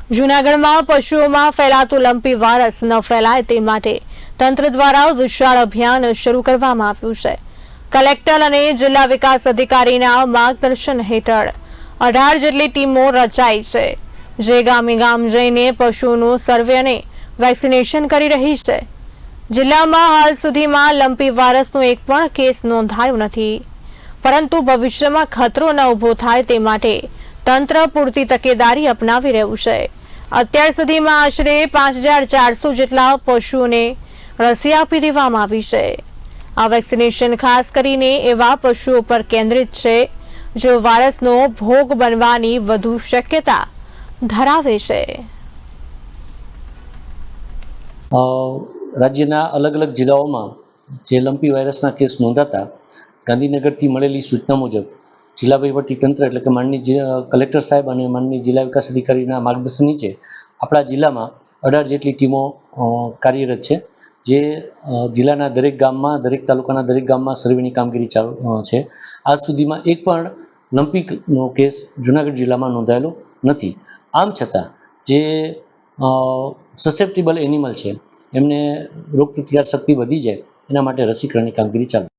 જૂનાગઢમાં પશુઓમાં ફેલાતું lumpy virus ન ફેલાય તે માટે તંત્ર દ્વારા વિશાળ અભિયાન શરૂ કરવામાં આવ્યું છે। કલેક્ટર અને જિલ્લા વિકાસ અધિકારીના માર્ગદર્શન હેઠળ 18 જેટલી ટીમો રચાઈ છે, જે ગામે ગામ જઈને પશુઓનું સર્વે અને વેક્સિનેશન કરી રહી છે। જિલ્લામાં હાલ સુધીમાં લંપી વાયરસનો એક પણ કેસ નોંધાયો નથી, પરંતુ ભવિષ્યમાં ખતરો ન ઊભો થાય તે માટે તંત્ર પૂરતી તકેદારી અપનાવી રહ્યું છે। અત્યાર સુધીમાં આશરે 5400 જેટલા પશુઓને રસી આપી દેવામાં આવી છે। આ વેક્સિનેશન ખાસ કરીને એવા પશુઓ પર કેન્દ્રિત છે જેઓ વાયરસનો ભોગ બનવાની વધુ શક્યતા ધરાવે છે। રાજ્યના અલગ અલગ જિલ્લાઓમાં જે લંપી વાયરસના કેસ નોંધાતા ગાંધીનગરથી મળેલી સૂચના મુજબ જિલ્લા વહીવટી તંત્ર એટલે કે માનનીય કલેક્ટર સાહેબ અને માનનીય જિલ્લા વિકાસ અધિકારીના માર્ગદર્શન નીચે આપણા જિલ્લામાં 18 જેટલી ટીમો કાર્યરત છે, જે જિલ્લાના દરેક ગામમાં, દરેક તાલુકાના દરેક ગામમાં સર્વેની કામગીરી ચાલુ છે। આજ સુધીમાં એક પણ લંપીનો કેસ જૂનાગઢ જિલ્લામાં નોંધાયેલો નથી। આમ છતાં જે સસેપ્ટેબલ એનિમલ છે એમને રોગ પ્રતિકાર શક્તિ વધી જાય એના માટે રસીકરણની કામગીરી ચાલુ